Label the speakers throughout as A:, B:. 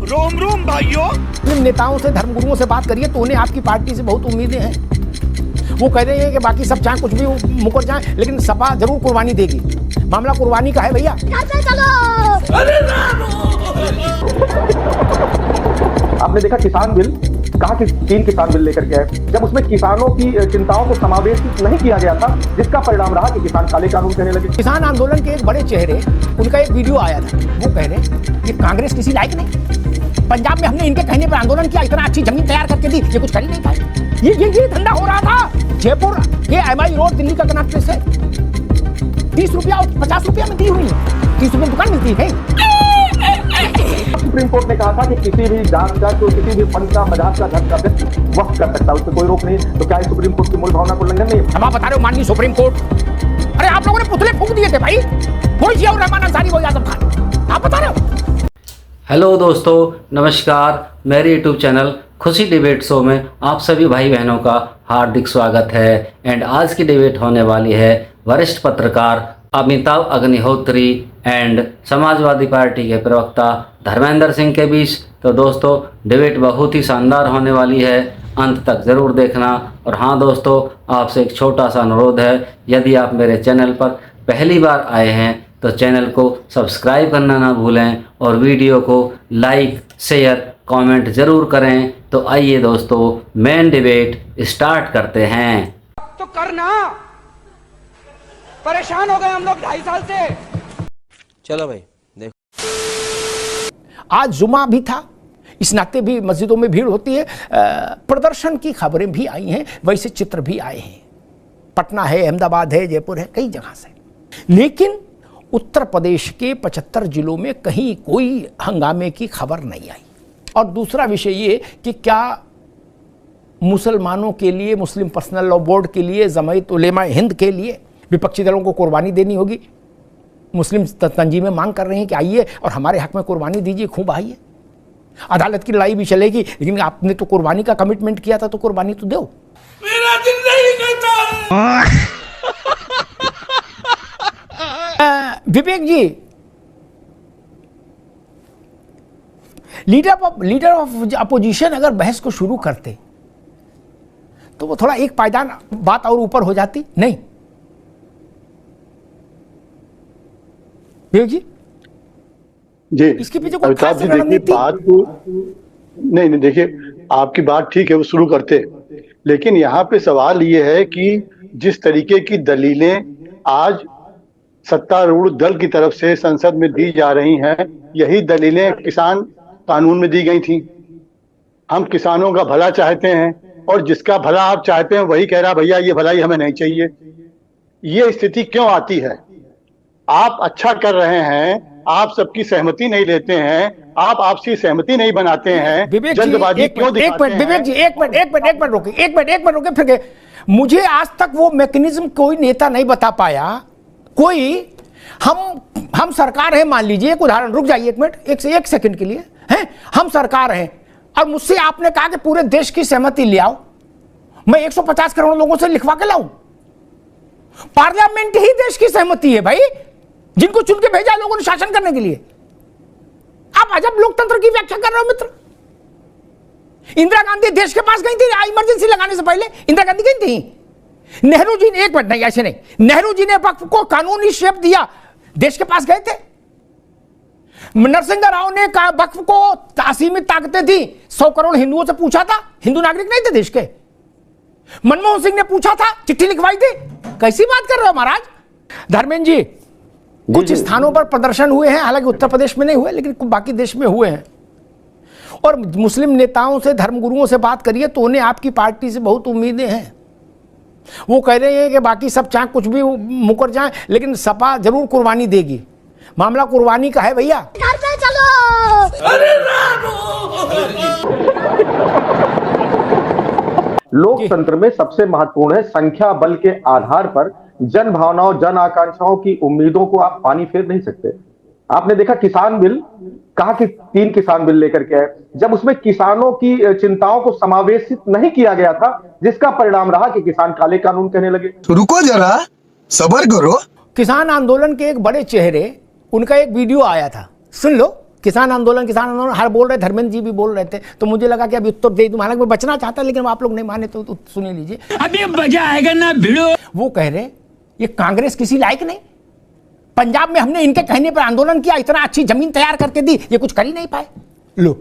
A: रोम रोम भाइयों।
B: मुस्लिम नेताओं से, धर्मगुरुओं से बात करिए तो उन्हें आपकी पार्टी से बहुत उम्मीदें हैं। वो कह रहे हैं कि बाकी सब चाहे कुछ भी मुकर जाए लेकिन सपा जरूर कुर्बानी देगी। मामला कुर्बानी का है भैया।
C: आपने देखा किसान बिल, कहा कि 3 किसान बिल लेकर के आए, जब उसमें किसानों की चिंताओं को समावेशित नहीं किया गया था, जिसका परिणाम रहा कि किसान काले कानून कहने लगे।
B: किसान आंदोलन के एक बड़े चेहरे, उनका एक वीडियो आया था, वो कह रहे कि कांग्रेस किसी लायक नहीं। पंजाब में हमने इनके कहने पर आंदोलन किया, इतना अच्छी जमीन तैयार करके दी, ये कुछ कर ही नहीं पाए। ये धंधा हो रहा था। जयपुर के एमआई रोड दिल्ली का कनॉट प्लेस है, 30 रुपया और 50 रुपया में दी हुई है। 30 रुपये दुकान मिलती है।
C: सुप्रीम कोर्ट ने कहा था कि किसी भी जात का, किसी भी पंथ का, मजहब का, धर्म का व्यक्ति वक्त कर सकता है, उसमें कोई रोक नहीं। तो क्या सुप्रीम कोर्ट की मूल भावना को उल्लंघन नहीं है?
B: हम आप बता रहे हो माननीय सुप्रीम कोर्ट, अरे आप लोगों ने पुतले फूंक दिए थे भाई, कोई जियाउर रहमान अंसारी, वो आजम खान, आप बता रहे हो।
D: हेलो दोस्तों, नमस्कार। मेरे यूट्यूब चैनल खुशी डिबेट शो में आप सभी भाई बहनों का हार्दिक स्वागत है। एंड आज की डिबेट होने वाली है वरिष्ठ पत्रकार अमिताभ अग्निहोत्री एंड समाजवादी पार्टी के प्रवक्ता धर्मेंद्र सिंह के बीच। तो दोस्तों, डिबेट बहुत ही शानदार होने वाली है, अंत तक ज़रूर देखना। और हाँ दोस्तों, आपसे एक छोटा सा अनुरोध है, यदि आप मेरे चैनल पर पहली बार आए हैं तो चैनल को सब्सक्राइब करना ना भूलें और वीडियो को लाइक, शेयर, कमेंट ज़रूर करें। तो आइए दोस्तों, मेन डिबेट स्टार्ट करते हैं।
A: तो करना, परेशान हो गए हम लोग 2.5 साल से।
E: चलो भाई देखो,
B: आज जुमा भी था, इस नाते भी मस्जिदों में भीड़ होती है। प्रदर्शन की खबरें भी आई हैं, वैसे चित्र भी आए हैं। पटना है, अहमदाबाद है, जयपुर है, कई जगह से। लेकिन उत्तर प्रदेश के 75 जिलों में कहीं कोई हंगामे की खबर नहीं आई। और दूसरा विषय ये कि क्या मुसलमानों के लिए, मुस्लिम पर्सनल लॉ बोर्ड के लिए, जमायत उलेमा हिंद के लिए विपक्षी दलों को कुर्बानी देनी होगी। मुस्लिम तंजीमें मांग कर रही हैं कि आइए और हमारे हक में कुर्बानी दीजिए, खूब आइए। अदालत की लड़ाई भी चलेगी, लेकिन आपने तो कुर्बानी का कमिटमेंट किया था तो कुर्बानी तो दो।
A: मेरा दिल नहीं कहता।
B: विवेक जी, लीडर ऑफ अपोजिशन अगर बहस को शुरू करते तो वो थोड़ा एक पायदान बात और ऊपर हो जाती, नहीं विवेक जी?
F: जी,
B: इसके पीछे कोई
F: अमिताभ
B: खास
F: जी देखिए,
B: रणनीति?
F: बात को नहीं देखिए, आपकी बात ठीक है, वो शुरू करते, लेकिन यहाँ पे सवाल ये है कि जिस तरीके की दलीलें आज सत्तारूढ़ दल की तरफ से संसद में दी जा रही हैं, यही दलीलें किसान कानून में दी गई थी। हम किसानों का भला चाहते हैं और जिसका भला आप चाहते हैं वही कह रहा भैया ये भलाई हमें नहीं चाहिए। ये स्थिति क्यों आती है? आप अच्छा कर रहे हैं, आप सबकी सहमति नहीं लेते हैं, आप आपसी सहमति नहीं बनाते हैं, जल्दबाजी क्यों दिखाते हैं?
B: विवेक जी, एक मिनट रोके फिर। मुझे आज तक वो मैकेनिज्म कोई नेता नहीं बता पाया। कोई हम सरकार है, मान लीजिए, एक उदाहरण, रुक जाइए एक मिनट, एक सेकंड के लिए, हैं हम सरकार हैं और मुझसे आपने कहा कि पूरे देश की सहमति ले आओ, मैं 150 करोड़ लोगों से लिखवा के लाऊं। पार्लियामेंट ही देश की सहमति है भाई, जिनको चुन के भेजा लोगों ने शासन करने के लिए। आप अजब लोकतंत्र की व्याख्या कर रहे हो मित्र। इंदिरा गांधी देश के पास गई थी इमरजेंसी लगाने से पहले, इंदिरा गांधी गई थी। नेहरू जी ने, एक मिनट, नहीं ऐसे नहीं, नेहरू जी ने वक्फ को कानूनी शेप दिया, देश के पास गए थे। नरसिंह राव ने कहा वक्फ को असीमित ताकतें थी, 100 करोड़ हिंदुओं से पूछा था, हिंदू नागरिक नहीं थे देश के। मनमोहन सिंह ने पूछा था, चिट्ठी लिखवाई थी। कैसी बात कर रहे हो महाराज? धर्मेंद्र जी, कुछ स्थानों पर प्रदर्शन हुए हैं, हालांकि उत्तर प्रदेश में नहीं हुए, लेकिन बाकी देश में हुए हैं। और मुस्लिम नेताओं से, धर्मगुरुओं से बात करिए तो उन्हें आपकी पार्टी से बहुत उम्मीदें हैं। वो कह रहे हैं कि बाकी सब चाहे कुछ भी मुकर जाए लेकिन सपा जरूर कुर्बानी देगी। मामला कुर्बानी का है भैया।
G: घर पे चलो।
A: अरे राम।
C: लोकतंत्र में सबसे महत्वपूर्ण है संख्या बल के आधार पर जन भावनाओं, जन आकांक्षाओं की उम्मीदों को आप पानी फेर नहीं सकते। आपने देखा किसान बिल, कहा कि 3 किसान बिल लेकर के आए, जब उसमें किसानों की चिंताओं को समावेशित नहीं किया गया था, जिसका परिणाम रहा कि किसान काले कानून कहने लगे।
H: रुको जरा, सब्र करो।
B: किसान आंदोलन के एक बड़े चेहरे, उनका एक वीडियो आया था, सुन लो किसान आंदोलन हर बोल रहे, धर्मेंद्र जी भी बोल रहे थे, तो मुझे लगा कि अभी उत्तर दे दूं, हालांकि मैं बचना चाहता लेकिन आप लोग नहीं माने तो सुन लीजिए।
A: अभी मजा आएगा ना भिड़ो।
B: वो कह रहे ये कांग्रेस किसी लायक नहीं, पंजाब में हमने इनके कहने पर आंदोलन किया, इतना अच्छी जमीन तैयार करके दी, ये कुछ कर ही नहीं पाए। लो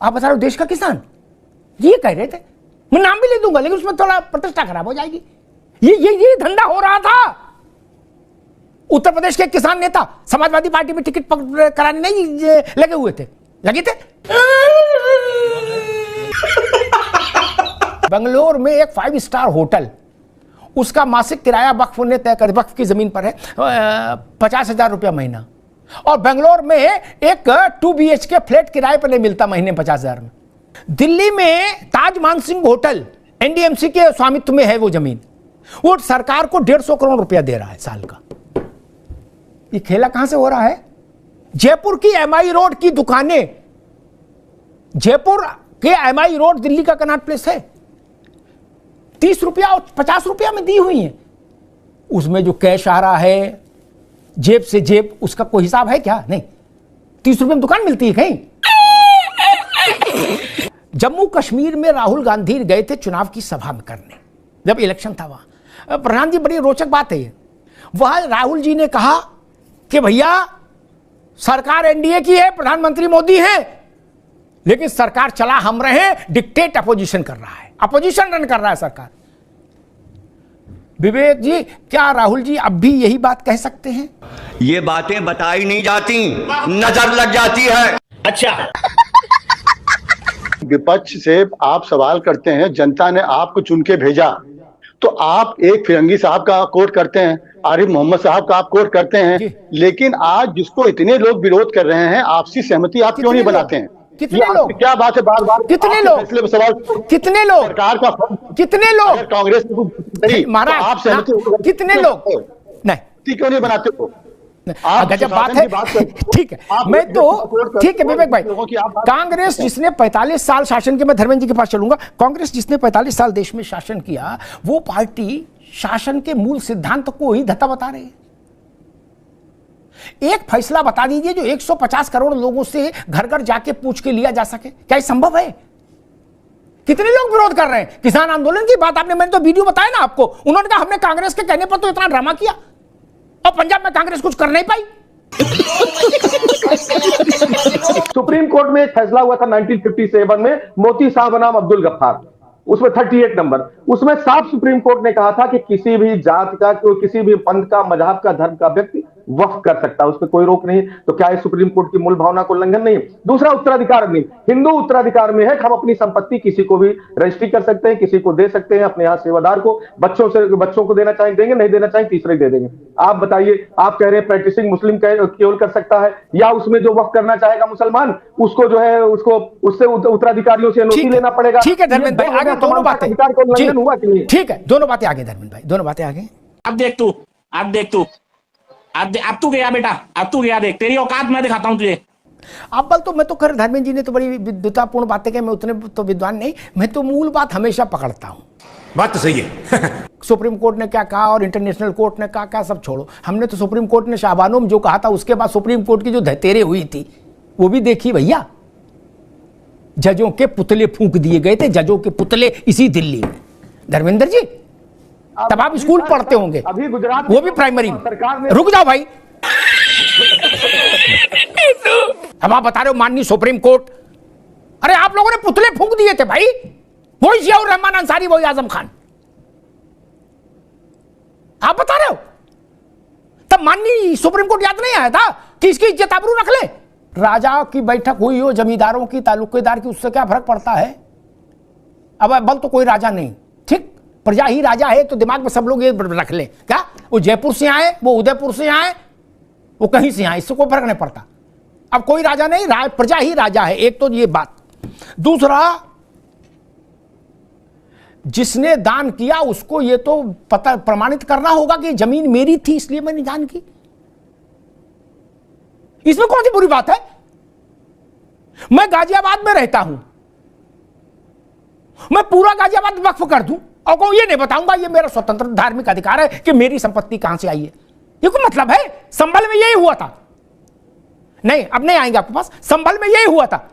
B: आप बता रहे हो देश का किसान, ये कह रहे थे। मैं नाम भी ले दूंगा लेकिन उसमें थोड़ा प्रतिष्ठा खराब हो जाएगी। ये धंधा हो रहा था। उत्तर प्रदेश के किसान नेता समाजवादी पार्टी में टिकट कराने नहीं लगे हुए थे, लगे थे। बंगलोर में एक 5 स्टार होटल, उसका मासिक किराया वक्फ ने तय कर, वक्फ की जमीन पर है 50,000 रुपया महीना, और बेंगलोर में एक 2 BHK फ्लैट किराए पर नहीं मिलता महीने 50,000 में। दिल्ली में ताज मानसिंह होटल NDMC के स्वामित्व में है वो जमीन, वो सरकार को 150 करोड़ रुपया दे रहा है साल का। ये खेला कहां से हो रहा है? जयपुर की MI रोड की दुकानें, जयपुर के MI रोड दिल्ली का कनॉट प्लेस है, 30 रुपया और 50 रुपया में दी हुई है। उसमें जो कैश आ रहा है जेब से जेब, उसका कोई हिसाब है क्या? नहीं। 30 रुपये में दुकान मिलती है कहीं? जम्मू कश्मीर में राहुल गांधी गए थे चुनाव की सभा में करने, जब इलेक्शन था वहां। प्रधान जी बड़ी रोचक बात है ये, वहां राहुल जी ने कहा कि भैया सरकार NDA की है, प्रधानमंत्री मोदी है, लेकिन सरकार चला हम रहे, डिक्टेट अपोजिशन कर रहा है, अपोजिशन रन कर रहा है सरकार। विवेक जी, क्या राहुल जी अब भी यही बात कह सकते हैं?
H: ये बातें बताई नहीं जाती, नजर लग जाती है।
A: अच्छा,
F: विपक्ष से आप सवाल करते हैं, जनता ने आपको चुन के भेजा, तो आप एक फिरंगी साहब का कोट करते हैं, आरिफ मोहम्मद साहब का आप कोट करते हैं, लेकिन आज जिसको इतने लोग विरोध कर रहे हैं, आपसी सहमति आप क्यों नहीं बनाते हैं?
B: कितने लोग?
F: क्या बात है? बार बार
B: कितने लोग?
F: सवाल
B: कितने लोग?
F: सरकार का
B: कितने लोग?
F: कांग्रेस
B: महाराज
F: आप सहमति
B: कितने लोग? नहीं
F: क्यों नहीं बनाते हो?
B: गजब बात है। ठीक है, मैं तो ठीक है विवेक भाई, कांग्रेस जिसने 45 साल शासन के, मैं धर्मेंद्र जी के पास चलूंगा, कांग्रेस जिसने 45 साल देश में शासन किया, वो पार्टी शासन के मूल सिद्धांत को ही धत्ता बता रही है। एक फैसला बता दीजिए जो 150 करोड़ लोगों से घर घर जाके पूछ के लिया जा सके, क्या ये संभव है? कितने लोग विरोध कर रहे हैं? किसान आंदोलन की बात आपने, मैंने तो वीडियो बताया ना आपको, उन्होंने कहा हमने कांग्रेस के कहने पर तो इतना ड्रामा किया और पंजाब में कांग्रेस कुछ कर नहीं पाई।
C: सुप्रीम कोर्ट में एक फैसला हुआ था 1957 में, मोती साहब बनाम अब्दुल गफ्फार, उसमें 38 नंबर, उसमें साफ सुप्रीम कोर्ट ने कहा था कि किसी भी जात का, किसी भी पंथ का, मजहब का, धर्म का व्यक्ति वक्फ कर सकता है, उसमें कोई रोक नहीं। तो क्या ये सुप्रीम कोर्ट की मूल भावना को उल्लंघन नहीं है? दूसरा, उत्तराधिकार नहीं, हिंदू उत्तराधिकार में है कि हम अपनी संपत्ति किसी को भी रजिस्ट्री कर सकते हैं, किसी को दे सकते हैं, अपने यहाँ सेवादार को, बच्चों को देना चाहें देंगे, नहीं देना चाहें तीसरे दे देंगे। आप बताइए, आप कह रहे हैं प्रैक्टिसिंग मुस्लिम केवल कर सकता है, या उसमें जो वक्फ करना चाहेगा मुसलमान, उसको जो है उसको उससे उत्तराधिकारियों से अनुमति लेना पड़ेगा।
B: ठीक है धर्मेंद्र भाई, आगे दोनों बातें,
C: हुआ कि नहीं?
B: ठीक है, दोनों बातें आगे धर्मेंद्र भाई, दोनों बातें आगे।
A: अब देख तू, अब तू गया बेटा, अब तू गया, देख तेरी औकात मैं दिखाता हूं तुझे।
B: अब बल तो मैं तो कर, धर्मेंद्र जी ने तो बड़ी विद्वतापूर्ण बातें कही, मैं उतने तो विद्वान नहीं, मैं तो मूल बात हमेशा पकड़ता हूं।
I: बात तो सही है।
B: सुप्रीम कोर्ट ने क्या कहा और इंटरनेशनल कोर्ट ने क्या सब छोड़ो, हमने तो सुप्रीम कोर्ट ने शाहबानों में जो कहा था, उसके बाद सुप्रीम कोर्ट की जो धतेरे हुई थी वो भी देखी भैया। जजों के पुतले फूंक दिए गए थे, जजों के पुतले इसी दिल्ली में। धर्मेंद्र जी, तब आप स्कूल पढ़ते होंगे,
C: अभी गुजरात
B: वो भी प्राइमरी में।
C: सरकार ने,
B: रुक जाओ भाई, अब आप बता रहे हो माननीय सुप्रीम कोर्ट, अरे आप लोगों ने पुतले फूंक दिए थे भाई, वही जियाउर रहमान अंसारी, वही आजम खान, आप बता रहे हो। तब माननीय सुप्रीम कोर्ट याद नहीं आया था कि इसकी इज्जत आबरू रख ले? राजा की बैठक हुई हो, जमींदारों की, तालुकेदार की, उससे क्या फर्क पड़ता है? अब बल तो कोई राजा नहीं, ठीक, प्रजा ही राजा है, तो दिमाग में सब लोग ये रख ले। क्या वो जयपुर से आए, वो उदयपुर से आए, वो कहीं से आए, इससे कोई फर्क नहीं पड़ता। अब कोई राजा नहीं, प्रजा ही राजा है, एक तो ये बात। दूसरा, जिसने दान किया उसको ये तो पता प्रमाणित करना होगा कि जमीन मेरी थी इसलिए मैंने दान की। इसमें कौन सी बुरी बात है? मैं गाजियाबाद में रहता हूं, मैं पूरा गाजियाबाद वक्फ कर दूं और कहूं ये नहीं बताऊंगा ये मेरा स्वतंत्र धार्मिक अधिकार है कि मेरी संपत्ति कहां से आई है। ये कोई मतलब है? संभल में यही हुआ था, नहीं, अब नहीं आएंगे आपके पास। संभल में यही हुआ था,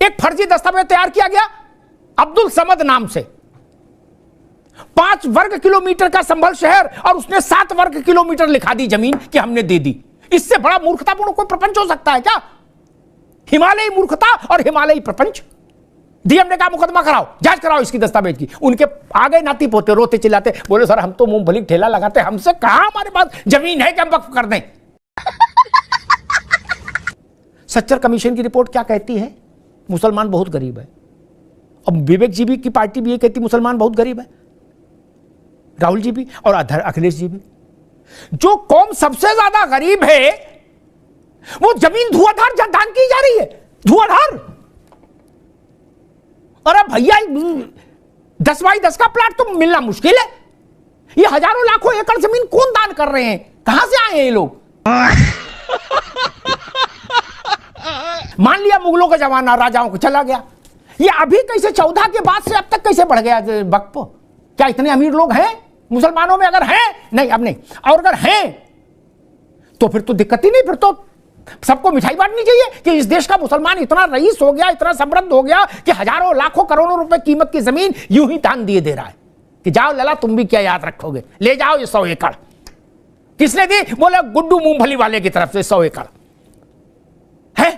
B: एक फर्जी दस्तावेज तैयार किया गया अब्दुल समद नाम से, 5 वर्ग किलोमीटर का संभल शहर, और उसने 7 वर्ग किलोमीटर लिखा दी जमीन कि हमने दे दी। इससे बड़ा मूर्खतापूर्ण कोई प्रपंच हो सकता है क्या? हिमालयी मूर्खता और हिमालयी प्रपंच। डीएम ने कहा मुकदमा कराओ, जांच कराओ इसकी दस्तावेज की। उनके आगे नाती पोते रोते चिल्लाते, बोले सर हम तो मूंगफली का ठेला लगाते, हमसे कहां हमारे पास जमीन है कि हम वक्फ कर दें। सच्चर कमीशन की रिपोर्ट क्या कहती है? मुसलमान बहुत गरीब है। अब विवेक जी भी की पार्टी भी ये कहती मुसलमान बहुत गरीब है, राहुल जी भी और अखिलेश जी भी। जो कौम सबसे ज्यादा गरीब है वो जमीन धुआंधार दान की जा रही है, धुआंधार। अरे भैया 10x10 का प्लाट तो मिलना मुश्किल है, ये हजारों लाखों एकड़ जमीन कौन दान कर रहे हैं? कहां से आए हैं ये लोग? मान लिया मुगलों का जमाना राजाओं को चला गया, ये अभी कैसे 14 के बाद से अब तक कैसे बढ़ गया वक्त? क्या इतने अमीर लोग हैं मुसलमानों में? अगर हैं, नहीं अब नहीं, और अगर हैं तो फिर तो दिक्कत ही नहीं, फिर तो सबको मिठाई बांटनी चाहिए कि इस देश का मुसलमान इतना रईस हो गया, इतना समृद्ध हो गया कि हजारों लाखों करोड़ों रुपए कीमत की जमीन यूं ही दान दिए दे रहा है कि जाओ लला तुम भी क्या याद रखोगे, ले जाओ ये 100 एकड़। किसने दी? बोले गुड्डू मूंगफली वाले की तरफ से 100 एकड़ है।